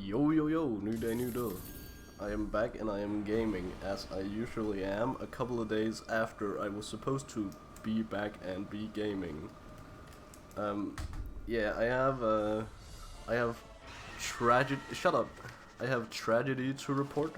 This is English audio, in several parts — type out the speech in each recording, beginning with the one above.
Yo yo yo, new day, new day. I am back and I am gaming as I usually am a couple of days after I was supposed to be back and be gaming. Yeah, I have tragedy. Shut up. I have tragedy to report.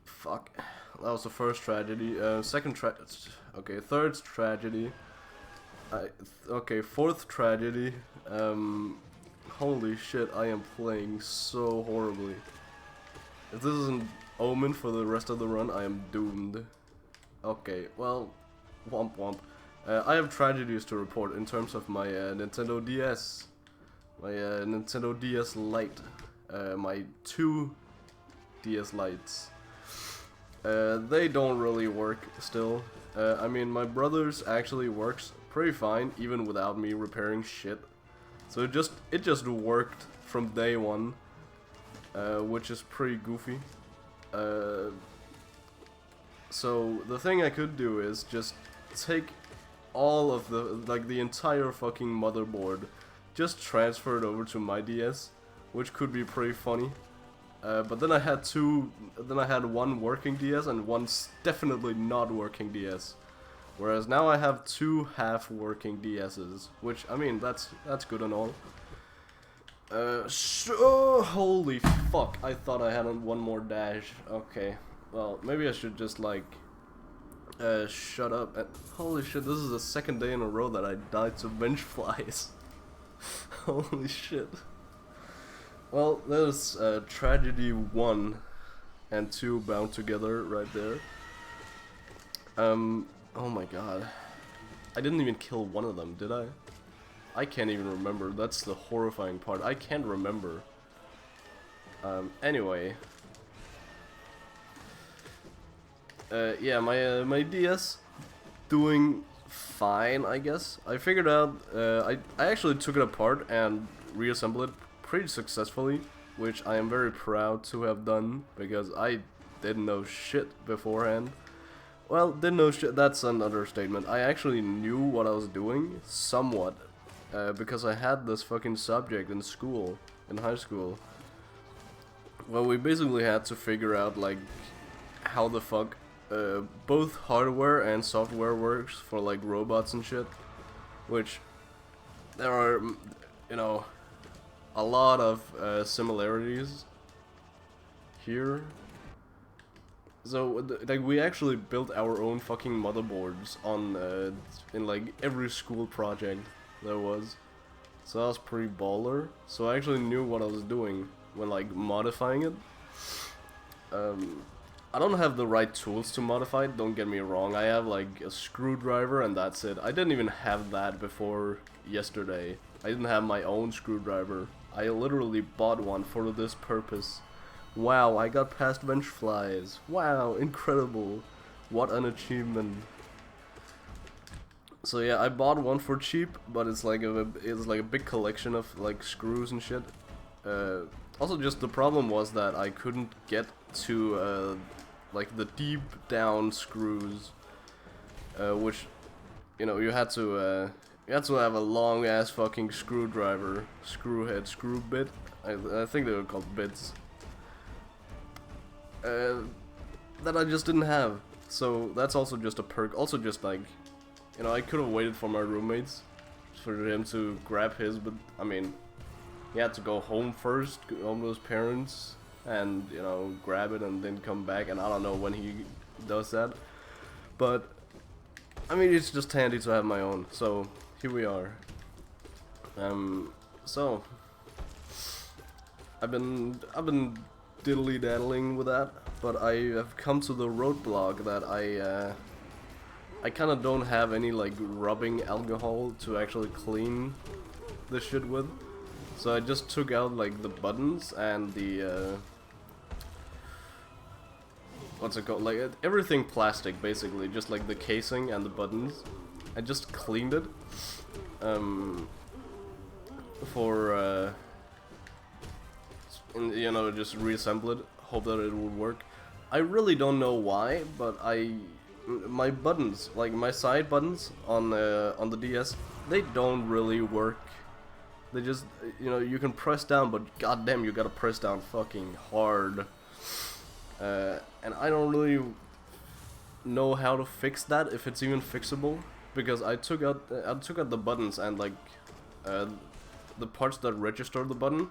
Fuck. That was the first tragedy. Okay, third tragedy. Okay, fourth tragedy. Holy shit, I am playing so horribly. If this isn't omen for the rest of the run, I am doomed. Okay, well, womp womp. I have tragedies to report in terms of my Nintendo DS. My Nintendo DS Lite. My two DS Lites. They don't really work still. I mean, my brother's actually works pretty fine, even without me repairing shit. So it just worked from day one, which is pretty goofy. So the thing I could do is just take all of the entire fucking motherboard, just transfer it over to my DS, which could be pretty funny. But then I had one working DS and one definitely not working DS. Whereas now I have two half-working DSs, which, I mean, that's good and all. Holy fuck, I thought I had one more dash. Okay, well, maybe I should just, like, shut up. Holy shit, this is the second day in a row that I died to bench flies. Holy shit. Well, there's tragedy 1 and 2 bound together right there. Oh my god. I didn't even kill one of them, did I? I can't even remember. That's the horrifying part. I can't remember. Anyway. Yeah, my DS doing fine, I guess. I figured out, I actually took it apart and reassembled it pretty successfully, which I am very proud to have done, because I didn't know shit beforehand. Well, didn't know shit, that's an understatement. I actually knew what I was doing, somewhat, because I had this fucking subject in school, in high school. Well, we basically had to figure out, like, how the fuck both hardware and software works for, like, robots and shit. Which, there are, you know, a lot of similarities here. So, like, we actually built our own fucking motherboards on, in, like, every school project there was. So that was pretty baller. So I actually knew what I was doing when, like, modifying it. I don't have the right tools to modify it, don't get me wrong. I have, like, a screwdriver and that's it. I didn't even have that before yesterday. I didn't have my own screwdriver. I literally bought one for this purpose. Wow, I got past bench flies. Wow, incredible. What an achievement. So yeah, I bought one for cheap, but it's like a big collection of like screws and shit. Also, just the problem was that I couldn't get to like the deep down screws, which, you know, you had to have a long ass fucking screwdriver, screw head, screw bit. I think they were called bits. That I just didn't have. So that's also just a perk. Also just like, you know, I could have waited for my roommates for him to grab his, but I mean, he had to go home first, go home to his parents, and, you know, grab it and then come back, and I don't know when he does that. But I mean, it's just handy to have my own. So here we are. So I've been diddly daddling with that, but I have come to the roadblock that I kind of don't have any like rubbing alcohol to actually clean this shit with. So I just took out like the buttons and the what's it called, like everything plastic basically, just like the casing and the buttons. I just cleaned it for and, you know, just reassemble it, hope that it will work. I really don't know why, but my buttons, like my side buttons on the DS, they don't really work They just, you know, you can press down, but goddamn, you gotta press down fucking hard. And I don't really know how to fix that, if it's even fixable, because I took out the buttons, and like the parts that register the button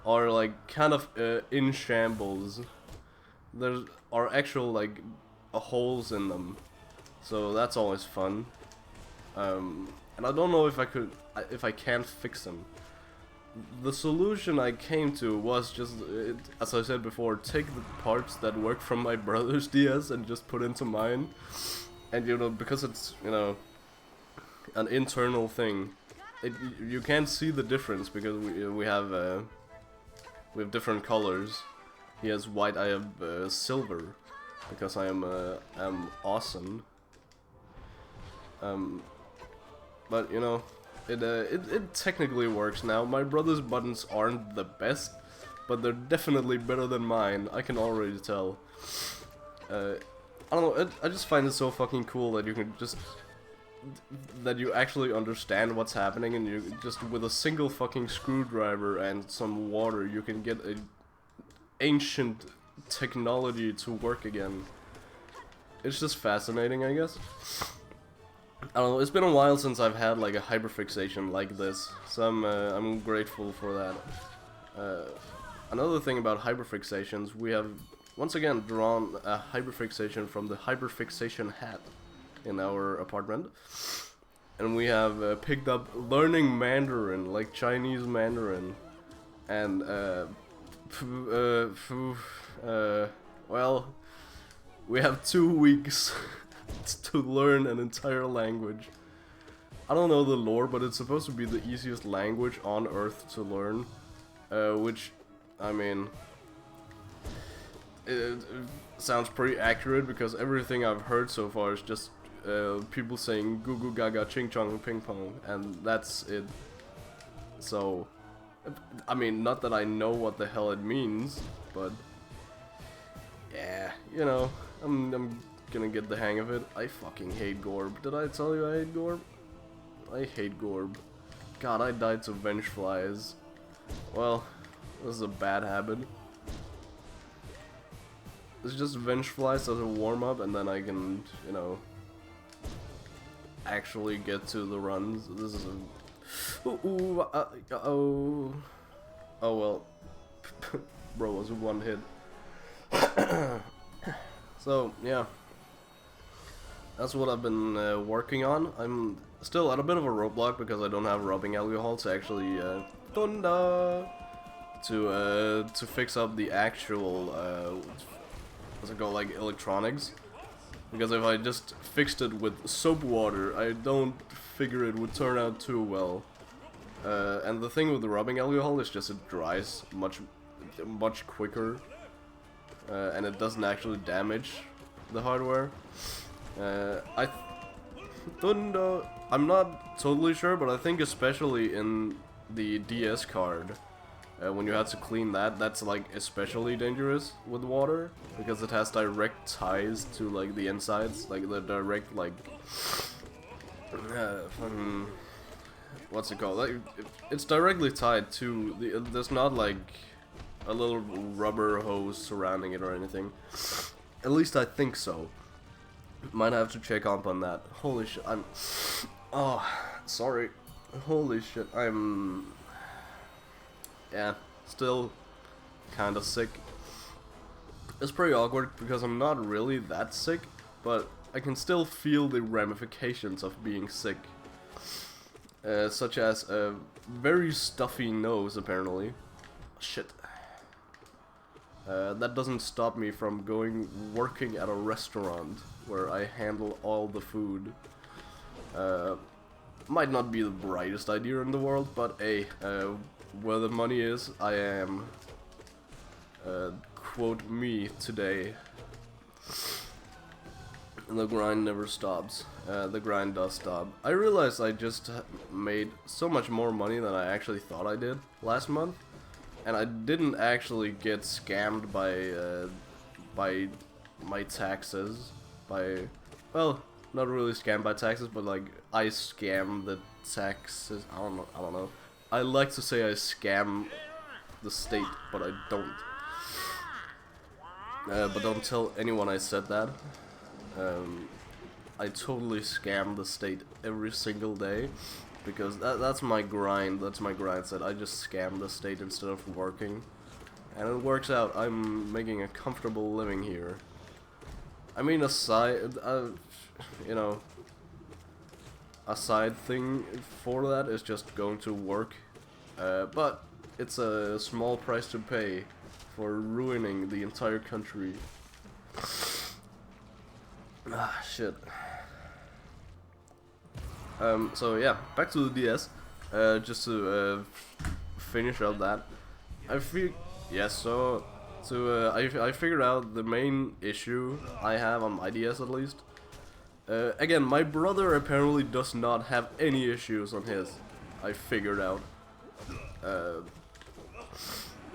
are like kind of in shambles. There are actual like holes in them, so that's always fun. And I don't know if I can fix them. The solution I came to was just, as I said before, take the parts that work from my brother's DS and just put into mine. And you know, because it's, you know, an internal thing, you can't see the difference because we have different colors. He has white, I have silver, because I am awesome. But you know, it technically works now. My brother's buttons aren't the best, but they're definitely better than mine. I can already tell. I don't know. I just find it so fucking cool that you can just you actually understand what's happening, and you just with a single fucking screwdriver and some water, you can get a ancient technology to work again. It's just fascinating, I guess. I don't know, it's been a while since I've had like a hyperfixation like this, so I'm grateful for that. Another thing about hyperfixations, we have once again drawn a hyperfixation from the hyperfixation hat in our apartment, and we have picked up learning Mandarin, like Chinese Mandarin, and well, we have 2 weeks to learn an entire language. I don't know the lore, but it's supposed to be the easiest language on Earth to learn, which, I mean, it sounds pretty accurate, because everything I've heard so far is just people saying goo goo gaga ching chong ping pong, and that's it. So, I mean, not that I know what the hell it means, but yeah, you know, I'm gonna get the hang of it. I fucking hate Gorb. Did I tell you I hate Gorb? I hate Gorb. God, I died to Vengeflies. Well, this is a bad habit. It's just Vengeflies as a warm-up, and then I can, you know, actually get to the runs. This is a... oh well. Bro was one hit. So, yeah. That's what I've been working on. I'm still at a bit of a roadblock because I don't have rubbing alcohol to actually to fix up the actual what's it called, like electronics. Because if I just fixed it with soap water, I don't figure it would turn out too well. And the thing with the rubbing alcohol is just it dries much quicker, and it doesn't actually damage the hardware. I'm not totally sure, but I think especially in the DS card, when you have to clean that, that's like especially dangerous with water, because it has direct ties to like the insides, like the direct like what's it called? Like, it's directly tied to the. There's not like a little rubber hose surrounding it or anything. At least I think so. Might have to check up on that. Holy shit, I'm... Oh, sorry. Holy shit, I'm... Yeah, still kinda sick. It's pretty awkward because I'm not really that sick, but I can still feel the ramifications of being sick. Such as a very stuffy nose, apparently. Shit. That doesn't stop me from working at a restaurant where I handle all the food. Might not be the brightest idea in the world, but hey, where the money is, I am. Quote me today. And the grind never stops. The grind does stop. I realized I just made so much more money than I actually thought I did last month. And I didn't actually get scammed by my taxes. Well, not really scammed by taxes, but like I scammed the taxes. I don't know. I like to say I scam the state, but I don't. But don't tell anyone I said that. I totally scam the state every single day, because that's my grind. That's my grind set. I just scam the state instead of working, and it works out. I'm making a comfortable living here. I mean, aside, you know, a side thing for that is just going to work, but it's a small price to pay for ruining the entire country. Ah, shit. So yeah, back to the DS. Just to finish up that, I feel I figured out the main issue I have on my DS at least. Again, my brother apparently does not have any issues on his. I figured out. But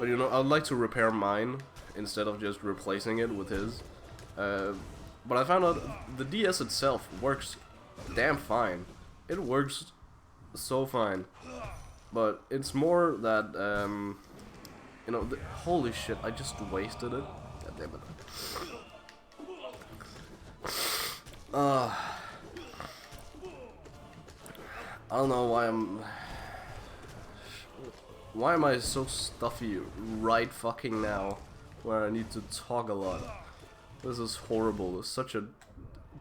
you know, I'd like to repair mine instead of just replacing it with his. But I found out the DS itself works damn fine. It works so fine. But it's more that, you know, holy shit, I just wasted it. God damn it. I don't know why am I so stuffy right fucking now, where I need to talk a lot. This is horrible. It's such a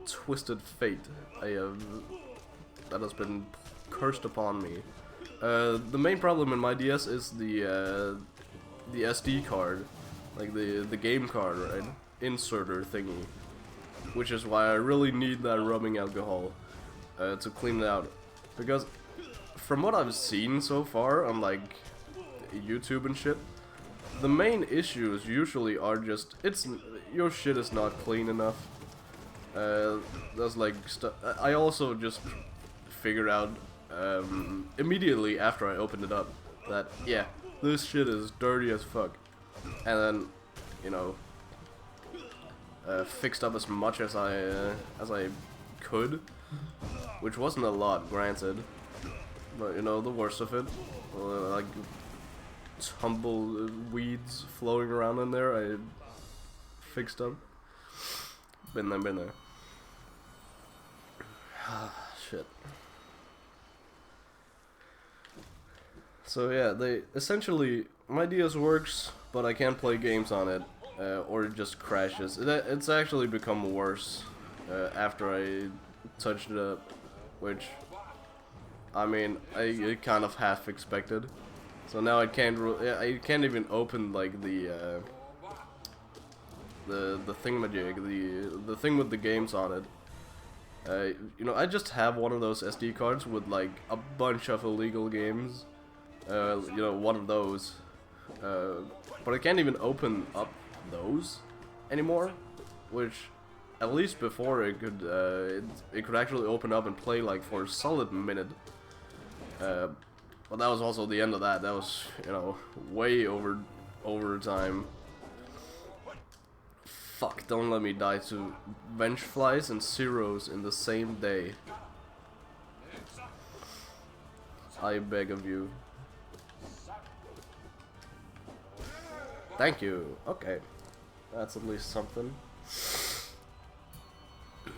twisted fate that has been cursed upon me. The main problem in my DS is the SD card, like the game card, right? Inserter thingy, which is why I really need that rubbing alcohol to clean it out. Because from what I've seen so far on like YouTube and shit, the main issues usually are just your shit is not clean enough. There's like stuff. I also just figured out immediately after I opened it up that yeah, this shit is dirty as fuck, and then you know fixed up as much as I could, which wasn't a lot, granted, but you know the worst of it, like tumbleweeds floating around in there, I fixed up. Been there. Shit. So yeah, essentially my DS works, but I can't play games on it, or it just crashes. It's actually become worse after I touched it up, which I mean I kind of half expected. So now I can't even open like the thingamajig, the thing with the games on it. You know, I just have one of those SD cards with like a bunch of illegal games. You know, one of those. But I can't even open up those anymore, which at least before it could actually open up and play like for a solid minute. But that was also the end of that. That was, you know, way over time. Fuck, don't let me die to Vengeflies and Zeros in the same day. I beg of you. Thank you. Okay. That's at least something.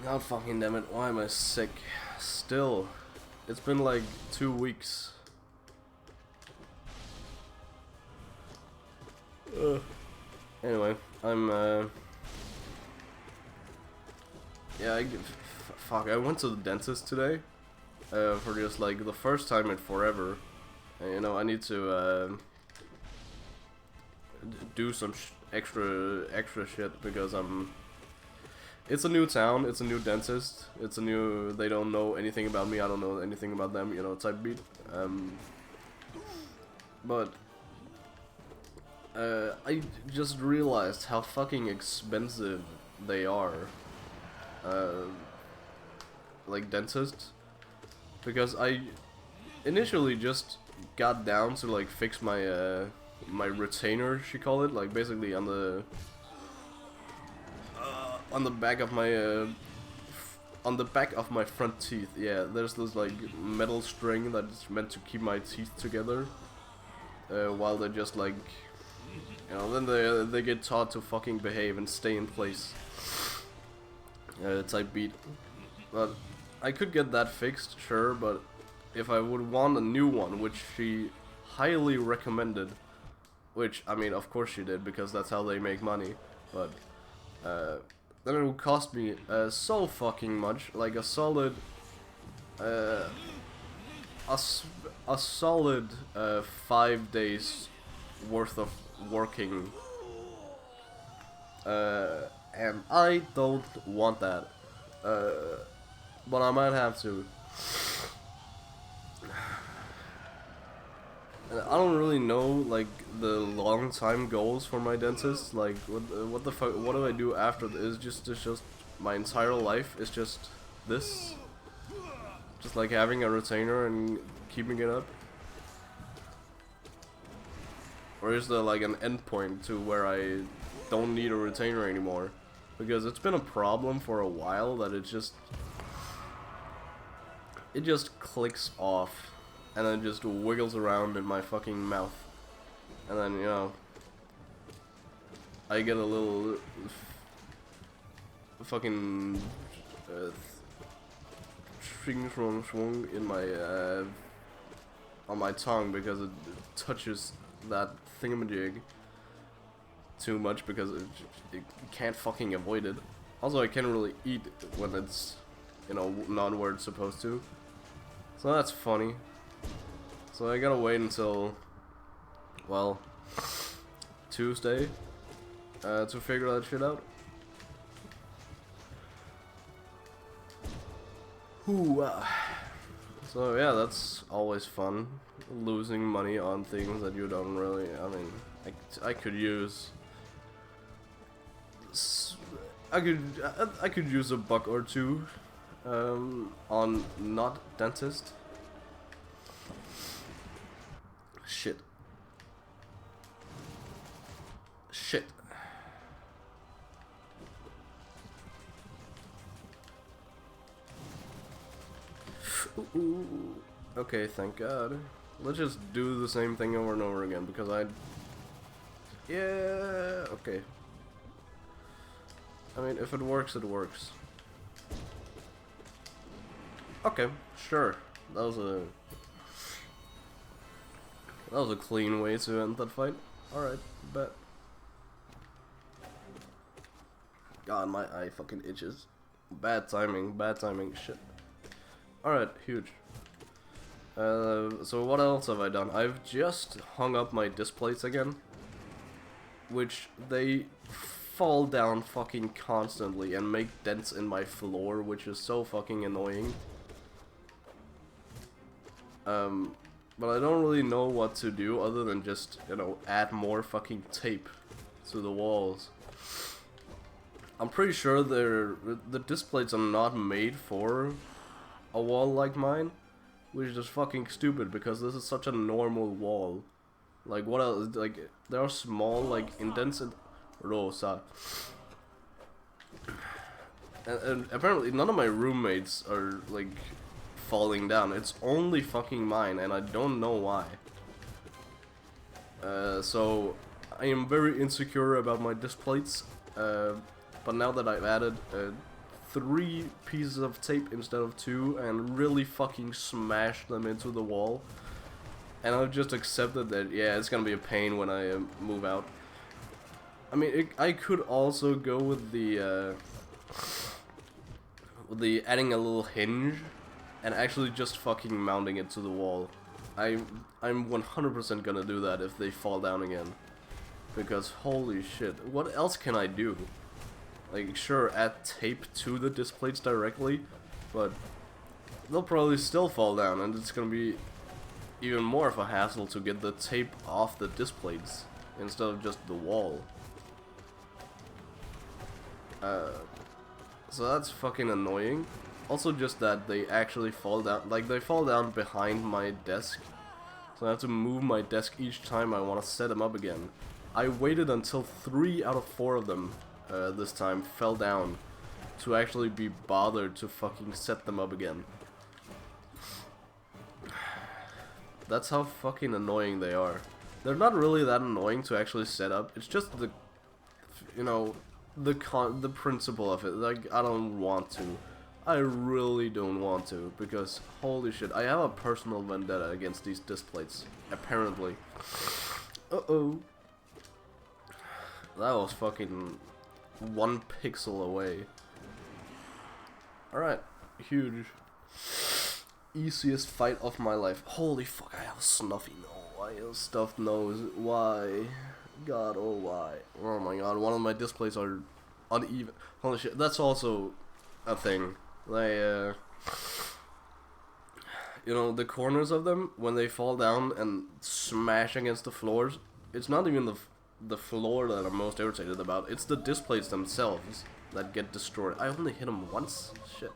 God fucking damn it, why am I sick? Still. It's been like 2 weeks. Anyway, I'm yeah, fuck, I went to the dentist today for just like the first time in forever. And, you know, I need to do some extra shit because it's a new town, it's a new dentist, they don't know anything about me, I don't know anything about them, you know, type beat. But I just realized how fucking expensive they are, like dentists, because I initially just got down to like fix my my retainer, she called it, like basically on the back of my on the back of my front teeth. Yeah, there's this like metal string that's meant to keep my teeth together. While they're just like, you know, then they get taught to fucking behave and stay in place. Type beat. But I could get that fixed, sure, but if I would want a new one, which she highly recommended, which, I mean, of course she did, because that's how they make money, but then it would cost me so fucking much, like a solid, a solid 5 days worth of working, and I don't want that, but I might have to. I don't really know like the long time goals for my dentist. Like what the fuck? What do I do after this? It's just my entire life is just this. Just like having a retainer and keeping it up. Or is there like an end point to where I don't need a retainer anymore? Because it's been a problem for a while that it just clicks off. And then just wiggles around in my fucking mouth. And then, you know, I get a little fucking swing in my on my tongue because it touches that thingamajig too much because it can't fucking avoid it. Also, I can't really eat when it's, you know, not where it's supposed to. So that's funny. So I gotta wait until, well, Tuesday to figure that shit out. Ooh, so yeah, that's always fun. Losing money on things that you don't really, I mean, I could use, I could use $1 or $2 on not dentist. Shit. Ooh. Okay, thank God. Let's just do the same thing over and over again because yeah, okay. I mean, if it works, it works. Okay, sure. That was a clean way to end that fight. Alright, bet. God, my eye fucking itches. Bad timing, shit. Alright, huge. So what else have I done? I've just hung up my disc plates again. Which they fall down fucking constantly and make dents in my floor, which is so fucking annoying. But I don't really know what to do other than just, you know, add more fucking tape to the walls. I'm pretty sure the disc plates are not made for a wall like mine, which is just fucking stupid because this is such a normal wall. Like, what else? Like, there are small, like, indents in Rosa. And apparently none of my roommates are, like, falling down. It's only fucking mine, and I don't know why. So I am very insecure about my disc plates. But now that I've added 3 pieces of tape instead of 2 and really fucking smashed them into the wall, and I've just accepted that, yeah, it's gonna be a pain when I move out. I mean, I could also go with the adding a little hinge and actually just fucking mounting it to the wall. I'm 100% gonna do that if they fall down again. Because holy shit, what else can I do? Like, sure, add tape to the disc plates directly, but they'll probably still fall down, and it's gonna be even more of a hassle to get the tape off the disc plates instead of just the wall. So that's fucking annoying. Also just that they actually fall down, like they fall down behind my desk. So I have to move my desk each time I want to set them up again. I waited until 3 out of 4 of them this time fell down to actually be bothered to fucking set them up again. That's how fucking annoying they are. They're not really that annoying to actually set up. It's just the, you know, the principle of it. Like, I don't want to. I really don't want to, because holy shit, I have a personal vendetta against these disc plates, apparently. Uh-oh. That was fucking 1 pixel away. Alright, huge. Easiest fight of my life. Holy fuck, I have a snuffy nose. I have a stuffed nose. Why? God, oh why? Oh my god, one of my displays are uneven. Holy shit, that's also a thing. They, you know, the corners of them, when they fall down and smash against the floors, it's not even the floor that I'm most irritated about, it's the displays themselves that get destroyed. I only hit them once? Shit.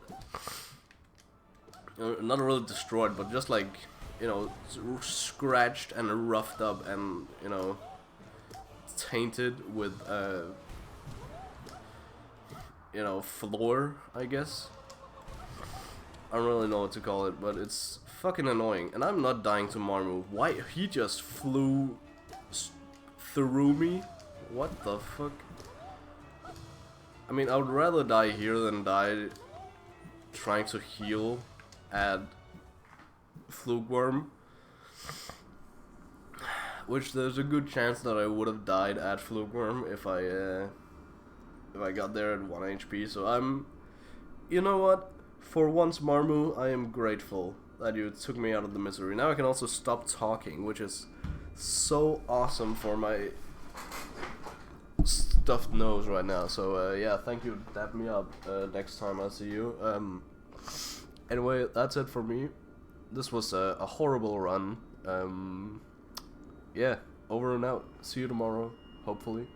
Not really destroyed, but just like, you know, scratched and roughed up and, you know, tainted with, you know, floor, I guess. I don't really know what to call it, but it's fucking annoying. And I'm not dying to Marmu. Why? He just flew through me? What the fuck? I mean, I would rather die here than die trying to heal at Flukeworm. Which there's a good chance that I would have died at Flukeworm if I got there at 1 HP. So I'm, you know what? For once, Marmu, I am grateful that you took me out of the misery. Now I can also stop talking, which is so awesome for my stuffed nose right now. So yeah, thank you. Dap me up next time I see you. Anyway, that's it for me. This was a horrible run. Yeah, over and out. See you tomorrow, hopefully.